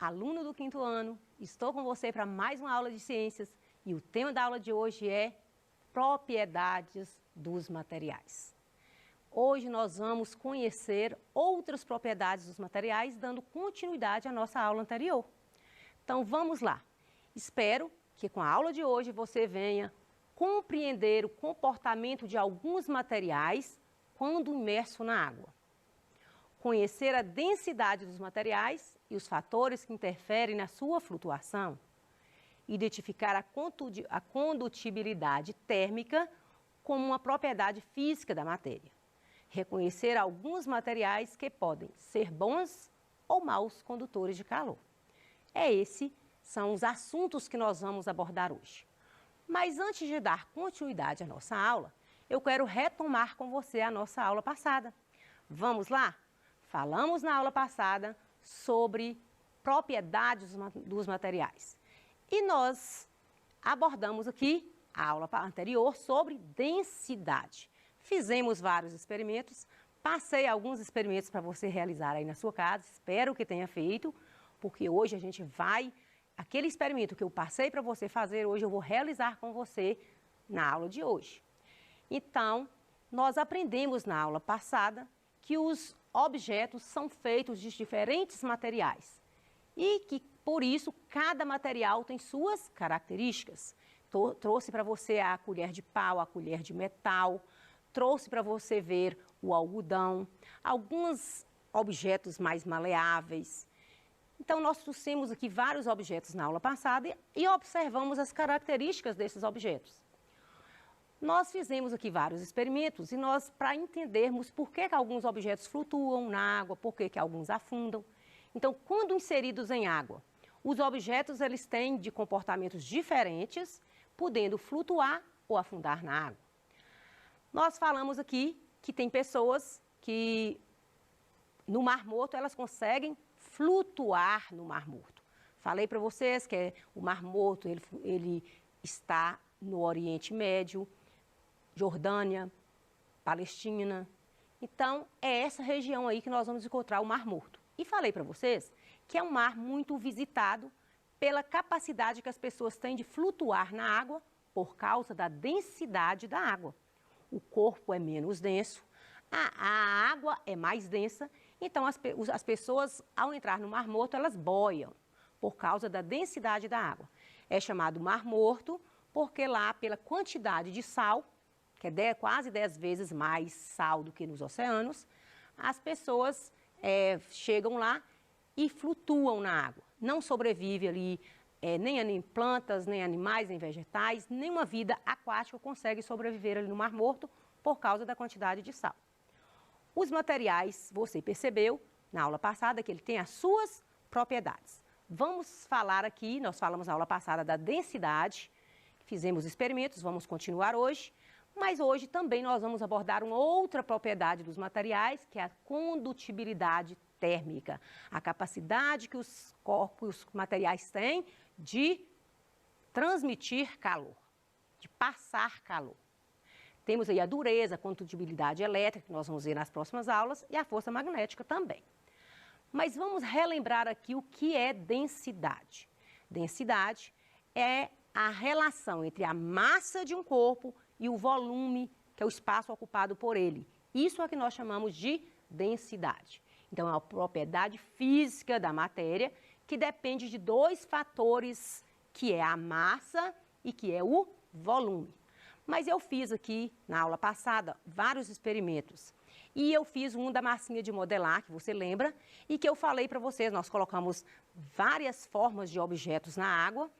aluno do 5º ano, estou com você para mais uma aula de ciências e o tema da aula de hoje é propriedades dos materiais. Hoje nós vamos conhecer outras propriedades dos materiais, dando continuidade à nossa aula anterior. Então vamos lá. Espero que com a aula de hoje você venha compreender o comportamento de alguns materiais quando imerso na água. Conhecer a densidade dos materiais e os fatores que interferem na sua flutuação. Identificar a condutibilidade térmica como uma propriedade física da matéria. Reconhecer alguns materiais que podem ser bons ou maus condutores de calor. Esses são os assuntos que nós vamos abordar hoje. Mas antes de dar continuidade à nossa aula, eu quero retomar com você a nossa aula passada. Vamos lá? Falamos na aula passada sobre propriedades dos materiais. E nós abordamos aqui, a aula anterior, sobre densidade. Fizemos vários experimentos, passei alguns experimentos para você realizar aí na sua casa, espero que tenha feito, porque hoje a gente vai, aquele experimento que eu passei para você fazer hoje, eu vou realizar com você na aula de hoje. Então, nós aprendemos na aula passada que os objetos são feitos de diferentes materiais e que, por isso, cada material tem suas características. Trouxe para você a colher de pau, a colher de metal, trouxe para você ver o algodão, alguns objetos mais maleáveis. Então, nós trouxemos aqui vários objetos na aula passada e observamos as características desses objetos. Nós fizemos aqui vários experimentos e para entendermos por que alguns objetos flutuam na água, por que alguns afundam. Então, quando inseridos em água, os objetos eles têm de comportamentos diferentes, podendo flutuar ou afundar na água. Nós falamos aqui que tem pessoas que no Mar Morto elas conseguem flutuar no Mar Morto. Falei para vocês que o Mar Morto ele está no Oriente Médio, Jordânia, Palestina. Então, é essa região aí que nós vamos encontrar o Mar Morto. E falei para vocês que é um mar muito visitado pela capacidade que as pessoas têm de flutuar na água por causa da densidade da água. O corpo é menos denso, a água é mais densa, então as pessoas, ao entrar no Mar Morto, elas boiam por causa da densidade da água. É chamado Mar Morto porque lá, pela quantidade de sal, que é quase 10 vezes mais sal do que nos oceanos, as pessoas chegam lá e flutuam na água. Não sobrevive ali nem plantas, nem animais, nem vegetais, nenhuma vida aquática consegue sobreviver ali no Mar Morto por causa da quantidade de sal. Os materiais, você percebeu na aula passada que ele tem as suas propriedades. Vamos falar aqui, nós falamos na aula passada da densidade, fizemos experimentos, vamos continuar hoje, mas hoje também nós vamos abordar uma outra propriedade dos materiais, que é a condutibilidade térmica, a capacidade que os materiais têm de transmitir calor, de passar calor. Temos aí a dureza, a condutibilidade elétrica, que nós vamos ver nas próximas aulas, e a força magnética também. Mas vamos relembrar aqui o que é densidade. Densidade é a relação entre a massa de um corpo e o volume, que é o espaço ocupado por ele. Isso é que nós chamamos de densidade. Então, é uma propriedade física da matéria que depende de dois fatores, que é a massa e que é o volume. Mas eu fiz aqui, na aula passada, vários experimentos. E eu fiz um da massinha de modelar, que você lembra, e que eu falei para vocês, nós colocamos várias formas de objetos na água,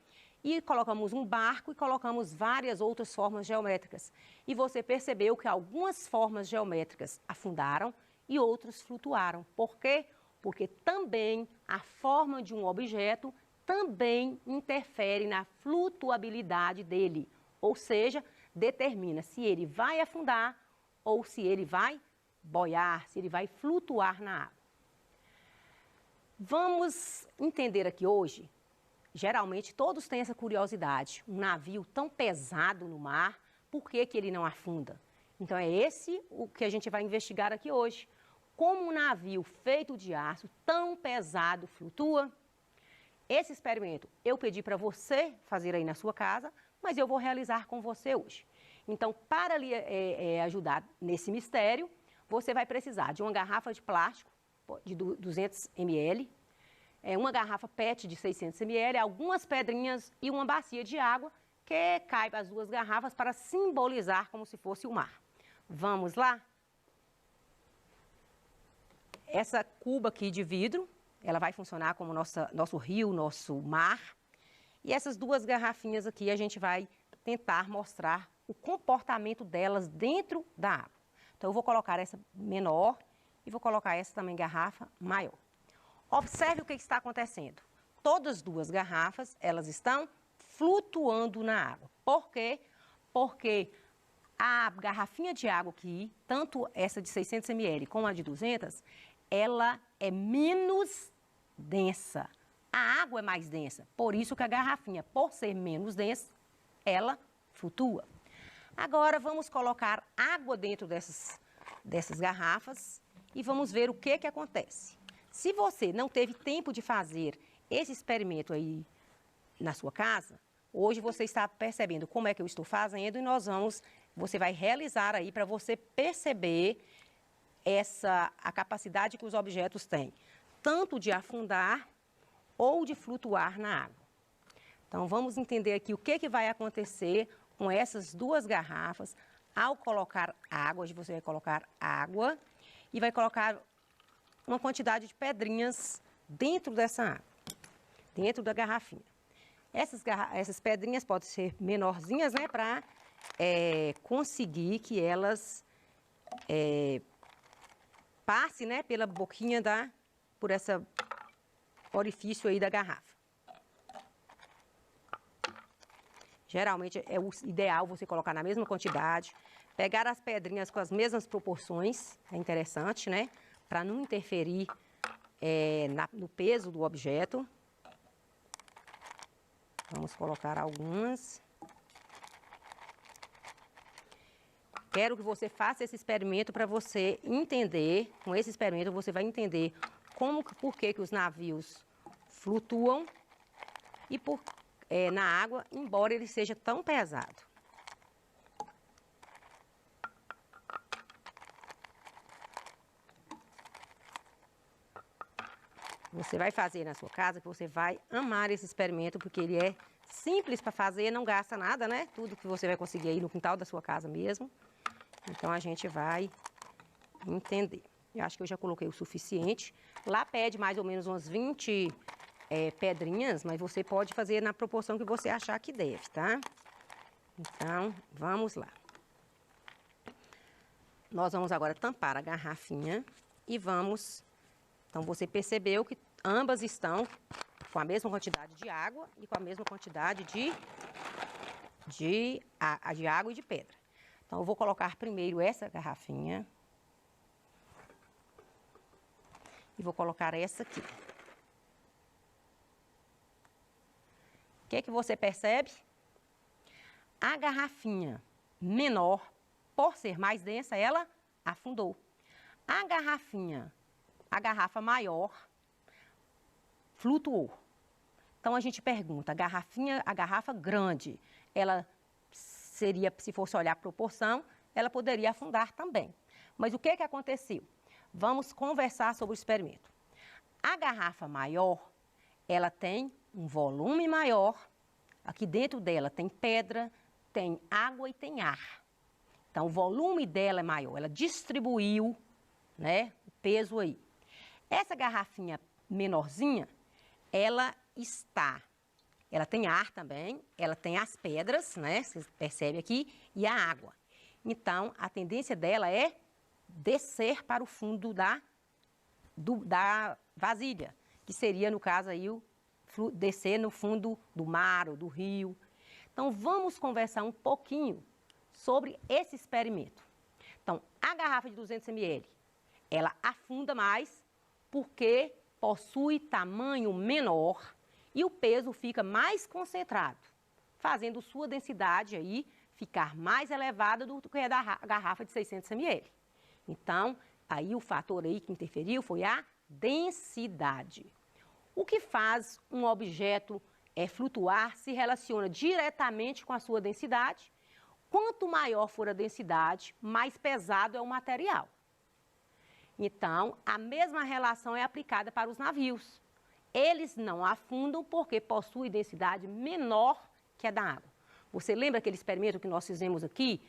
e colocamos um barco e colocamos várias outras formas geométricas. E você percebeu que algumas formas geométricas afundaram e outras flutuaram. Por quê? Porque também a forma de um objeto também interfere na flutuabilidade dele. Ou seja, determina se ele vai afundar ou se ele vai boiar, se ele vai flutuar na água. Vamos entender aqui hoje. Geralmente, todos têm essa curiosidade. Um navio tão pesado no mar, por que ele não afunda? Então, é esse o que a gente vai investigar aqui hoje. Como um navio feito de aço tão pesado flutua? esse experimento eu pedi para você fazer aí na sua casa, mas eu vou realizar com você hoje. Então, para lhe ajudar nesse mistério, você vai precisar de uma garrafa de plástico de 200 ml, uma garrafa PET de 600 ml, algumas pedrinhas e uma bacia de água que caiba as duas garrafas para simbolizar como se fosse o mar. Vamos lá? Essa cuba aqui de vidro, ela vai funcionar como nosso rio, nosso mar. E essas duas garrafinhas aqui a gente vai tentar mostrar o comportamento delas dentro da água. Então, eu vou colocar essa menor e vou colocar essa também garrafa maior. Observe o que está acontecendo. Todas as duas garrafas, elas estão flutuando na água. Por quê? Porque a garrafinha de água aqui, tanto essa de 600 ml como a de 200, ela é menos densa. A água é mais densa, por isso que a garrafinha, por ser menos densa, ela flutua. Agora, vamos colocar água dentro dessas garrafas e vamos ver o que acontece. Se você não teve tempo de fazer esse experimento aí na sua casa, hoje você está percebendo como é que eu estou fazendo e você vai realizar aí para você perceber a capacidade que os objetos têm, tanto de afundar ou de flutuar na água. Então, vamos entender aqui o que vai acontecer com essas duas garrafas ao colocar água. Hoje você vai colocar água e vai colocar uma quantidade de pedrinhas dentro dessa água, dentro da garrafinha. Essas pedrinhas podem ser menorzinhas, né, para conseguir que elas passe, né, pela boquinha por esse orifício aí da garrafa. Geralmente é o ideal você colocar na mesma quantidade, pegar as pedrinhas com as mesmas proporções, é interessante, né, para não interferir no peso do objeto. Vamos colocar algumas. Quero que você faça esse experimento para você entender, com esse experimento você vai entender por que os navios flutuam e na água, embora ele seja tão pesado. Você vai fazer na sua casa, que você vai amar esse experimento, porque ele é simples para fazer, não gasta nada, né? Tudo que você vai conseguir aí no quintal da sua casa mesmo. Então, a gente vai entender. Eu acho que eu já coloquei o suficiente. Lá pede mais ou menos umas 20 pedrinhas, mas você pode fazer na proporção que você achar que deve, tá? Então, vamos lá. Nós vamos agora tampar a garrafinha e vamos... Então, você percebeu que ambas estão com a mesma quantidade de água e com a mesma quantidade de água e de pedra. Então, eu vou colocar primeiro essa garrafinha. E vou colocar essa aqui. O que você percebe? A garrafinha menor, por ser mais densa, ela afundou. A garrafa maior flutuou. Então, a gente pergunta, a garrafa grande, ela seria, se fosse olhar a proporção, ela poderia afundar também. Mas o que aconteceu? Vamos conversar sobre o experimento. A garrafa maior, ela tem um volume maior. Aqui dentro dela tem pedra, tem água e tem ar. Então, o volume dela é maior. Ela distribuiu, né, o peso aí. Essa garrafinha menorzinha, ela tem ar também, ela tem as pedras, né, você percebe aqui, e a água. Então, a tendência dela é descer para o fundo da vasilha, que seria, no caso aí, descer no fundo do mar ou do rio. Então, vamos conversar um pouquinho sobre esse experimento. Então, a garrafa de 200 ml, ela afunda mais porque possui tamanho menor e o peso fica mais concentrado, fazendo sua densidade aí ficar mais elevada do que a da garrafa de 600 ml. Então, aí o fator aí que interferiu foi a densidade. O que faz um objeto flutuar se relaciona diretamente com a sua densidade. Quanto maior for a densidade, mais pesado é o material. Então, a mesma relação é aplicada para os navios. Eles não afundam porque possuem densidade menor que a da água. Você lembra aquele experimento que nós fizemos aqui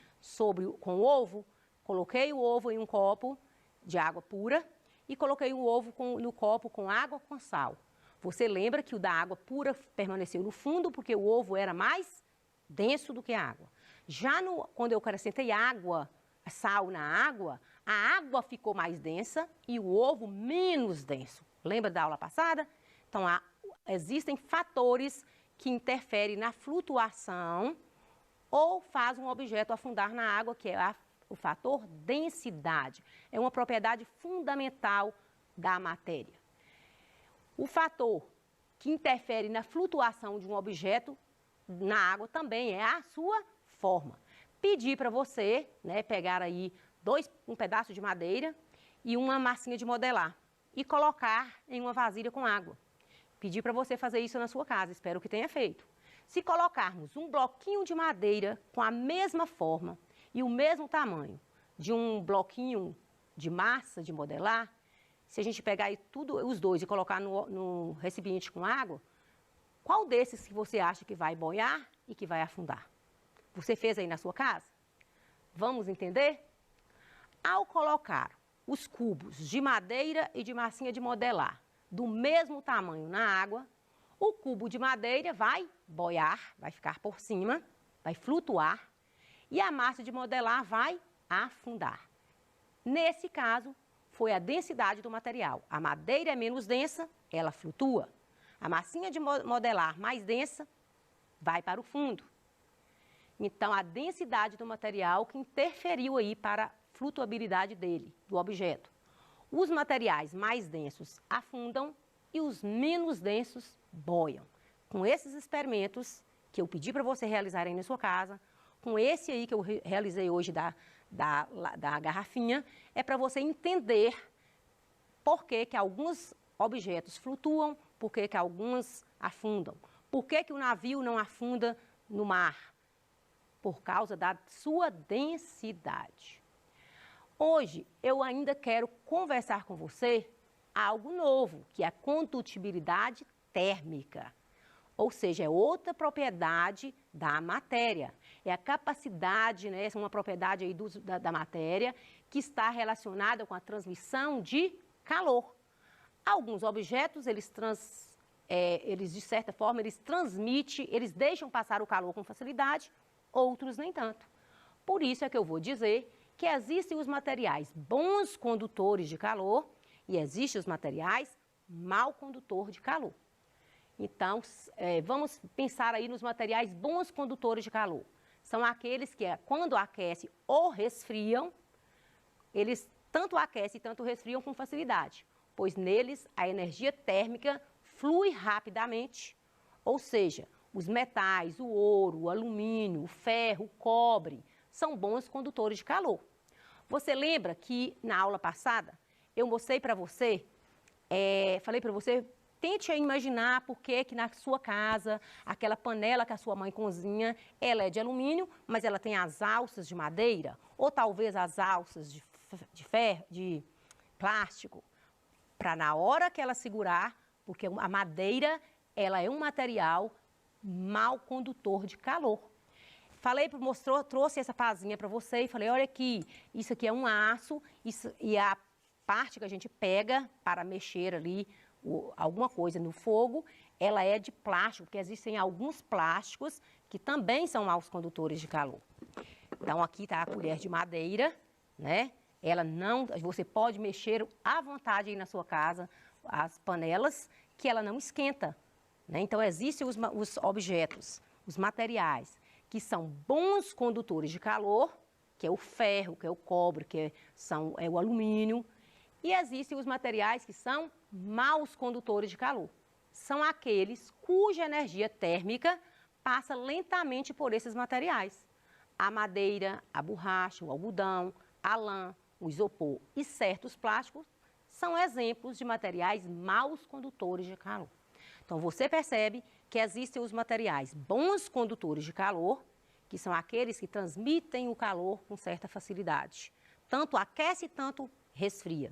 com o ovo? Coloquei o ovo em um copo de água pura e coloquei o ovo no copo com água com sal. Você lembra que o da água pura permaneceu no fundo porque o ovo era mais denso do que a água. Já quando eu acrescentei sal na água, a água ficou mais densa e o ovo menos denso. Lembra da aula passada? Então, existem fatores que interferem na flutuação ou faz um objeto afundar na água, que é o fator densidade. É uma propriedade fundamental da matéria. O fator que interfere na flutuação de um objeto na água também é a sua forma. Pedir para você, pegar aí um pedaço de madeira e uma massinha de modelar e colocar em uma vasilha com água. Pedir para você fazer isso na sua casa, espero que tenha feito. Se colocarmos um bloquinho de madeira com a mesma forma e o mesmo tamanho de um bloquinho de massa de modelar, se a gente pegar aí os dois e colocar no recipiente com água, qual desses que você acha que vai boiar e que vai afundar? Você fez aí na sua casa? Vamos entender? Ao colocar os cubos de madeira e de massinha de modelar do mesmo tamanho na água, o cubo de madeira vai boiar, vai ficar por cima, vai flutuar, e a massa de modelar vai afundar. Nesse caso, foi a densidade do material. A madeira é menos densa, ela flutua. A massinha de modelar mais densa vai para o fundo. Então, a densidade do material que interferiu aí para a flutuabilidade dele, do objeto. Os materiais mais densos afundam e os menos densos boiam. Com esses experimentos que eu pedi para você realizar aí na sua casa, com esse aí que eu realizei hoje da garrafinha, é para você entender por que alguns objetos flutuam, por que alguns afundam. Por que o navio não afunda no mar? Por causa da sua densidade. Hoje, eu ainda quero conversar com você algo novo, que é a condutibilidade térmica. Ou seja, é outra propriedade da matéria. É a capacidade, essa é uma propriedade aí da matéria que está relacionada com a transmissão de calor. Alguns objetos, eles de certa forma, eles transmitem, eles deixam passar o calor com facilidade, outros nem tanto. Por isso é que eu vou dizer que existem os materiais bons condutores de calor e existem os materiais mal condutor de calor. Então, vamos pensar aí nos materiais bons condutores de calor. São aqueles que, quando aquecem ou resfriam, eles tanto aquecem e tanto resfriam com facilidade, pois neles a energia térmica flui rapidamente, ou seja, os metais, o ouro, o alumínio, o ferro, o cobre, são bons condutores de calor. Você lembra que na aula passada eu mostrei para você, falei para você, tente imaginar por que na sua casa, aquela panela que a sua mãe cozinha, ela é de alumínio, mas ela tem as alças de madeira, ou talvez as alças de ferro, de plástico, para na hora que ela segurar, porque a madeira, ela é um material mal condutor de calor. Trouxe essa pazinha para você e falei, olha aqui, isso aqui é um aço, e a parte que a gente pega para mexer ali alguma coisa no fogo, ela é de plástico, porque existem alguns plásticos que também são maus condutores de calor. Então, aqui está a colher de madeira, Ela não, você pode mexer à vontade aí na sua casa, as panelas, que ela não esquenta, Então, existem os objetos, os materiais, que são bons condutores de calor, que é o ferro, que é o cobre, que é o alumínio, e existem os materiais que são maus condutores de calor. São aqueles cuja energia térmica passa lentamente por esses materiais. A madeira, a borracha, o algodão, a lã, o isopor e certos plásticos são exemplos de materiais maus condutores de calor. Então, você percebe que existem os materiais bons condutores de calor, que são aqueles que transmitem o calor com certa facilidade. Tanto aquece, tanto resfria.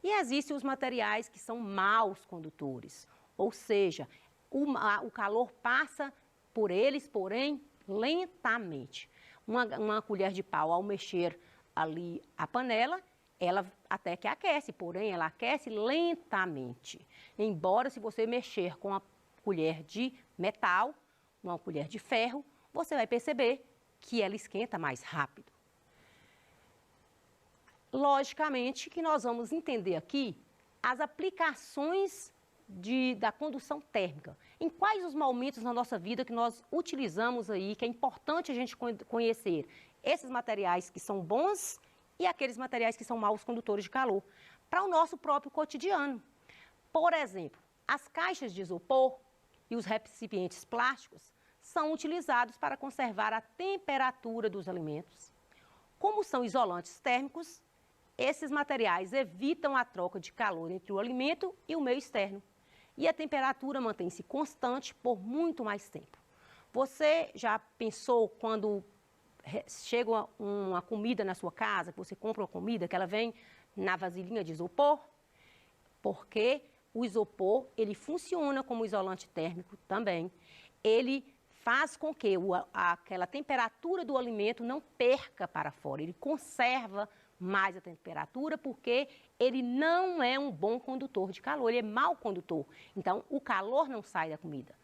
E existem os materiais que são maus condutores, ou seja, o calor passa por eles, porém, lentamente. Uma colher de pau, ao mexer ali a panela, ela até que aquece, porém, ela aquece lentamente. Embora, se você mexer com a colher de metal, uma colher de ferro, você vai perceber que ela esquenta mais rápido. Logicamente que nós vamos entender aqui as aplicações da condução térmica. Em quais os momentos na nossa vida que nós utilizamos aí, que é importante a gente conhecer esses materiais que são bons e aqueles materiais que são maus condutores de calor, para o nosso próprio cotidiano. Por exemplo, as caixas de isopor e os recipientes plásticos são utilizados para conservar a temperatura dos alimentos. Como são isolantes térmicos, esses materiais evitam a troca de calor entre o alimento e o meio externo. E a temperatura mantém-se constante por muito mais tempo. Você já pensou quando chega uma comida na sua casa, que você compra uma comida, que ela vem na vasilhinha de isopor? Porque o isopor, ele funciona como isolante térmico também. Ele faz com que aquela temperatura do alimento não perca para fora, ele conserva mais a temperatura, porque ele não é um bom condutor de calor, ele é mau condutor. Então, o calor não sai da comida.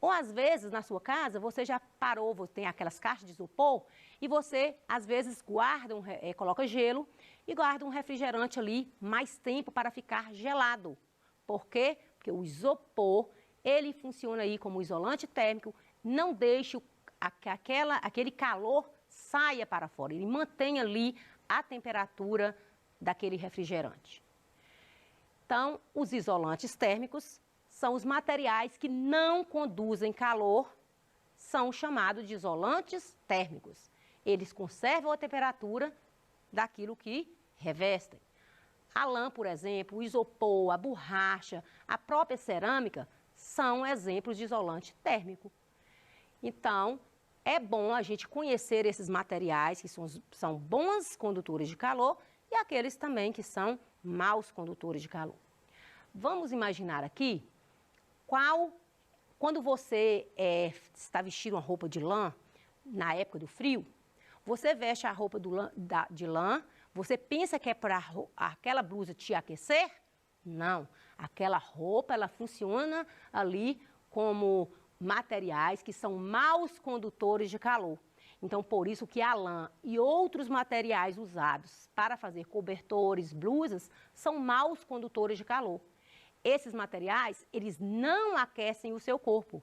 Ou, às vezes, na sua casa, você já parou, você tem aquelas caixas de isopor, e você, às vezes, coloca gelo e guarda um refrigerante ali mais tempo para ficar gelado. Por quê? Porque o isopor, ele funciona aí como isolante térmico, não deixa aquele calor saia para fora, ele mantém ali a temperatura daquele refrigerante. Então, os isolantes térmicos são os materiais que não conduzem calor, são chamados de isolantes térmicos. Eles conservam a temperatura daquilo que revestem. A lã, por exemplo, o isopor, a borracha, a própria cerâmica são exemplos de isolante térmico. Então, é bom a gente conhecer esses materiais que são bons condutores de calor e aqueles também que são maus condutores de calor. Vamos imaginar aqui quando você está vestindo uma roupa de lã, na época do frio, você veste a roupa de lã, você pensa que é para aquela blusa te aquecer? Não, aquela roupa ela funciona ali como materiais que são maus condutores de calor. Então, por isso que a lã e outros materiais usados para fazer cobertores, blusas, são maus condutores de calor. Esses materiais, eles não aquecem o seu corpo.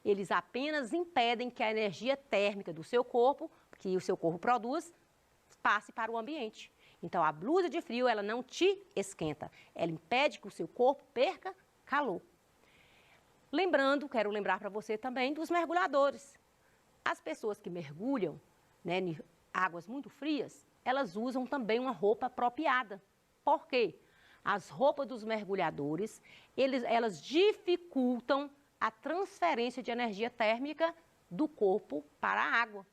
Eles apenas impedem que a energia térmica do seu corpo, que o seu corpo produz, passe para o ambiente. Então, a blusa de frio, ela não te esquenta. Ela impede que o seu corpo perca calor. Quero lembrar para você também dos mergulhadores. As pessoas que mergulham, em águas muito frias, elas usam também uma roupa apropriada. Por quê? As roupas dos mergulhadores, elas dificultam a transferência de energia térmica do corpo para a água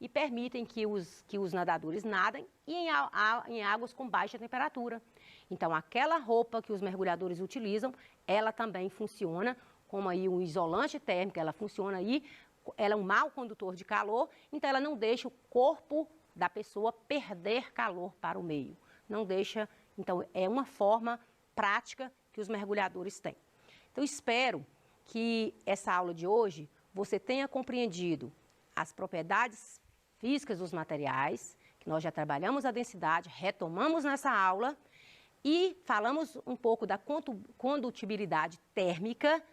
e permitem que os nadadores nadem em águas com baixa temperatura. Então, aquela roupa que os mergulhadores utilizam, ela também funciona como aí um isolante térmico, ela funciona aí, ela é um mau condutor de calor, então ela não deixa o corpo da pessoa perder calor para o meio. Não deixa, então é uma forma prática que os mergulhadores têm. Então espero que essa aula de hoje você tenha compreendido as propriedades físicas dos materiais, que nós já trabalhamos a densidade, retomamos nessa aula e falamos um pouco da condutibilidade térmica.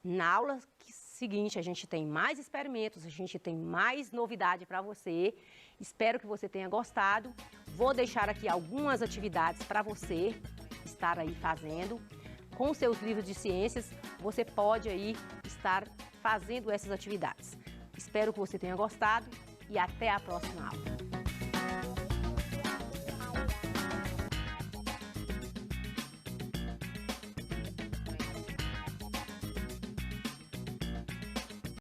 Na aula seguinte, a gente tem mais experimentos, a gente tem mais novidade para você. Espero que você tenha gostado. Vou deixar aqui algumas atividades para você estar aí fazendo. Com seus livros de ciências, você pode aí estar fazendo essas atividades. Espero que você tenha gostado e até a próxima aula.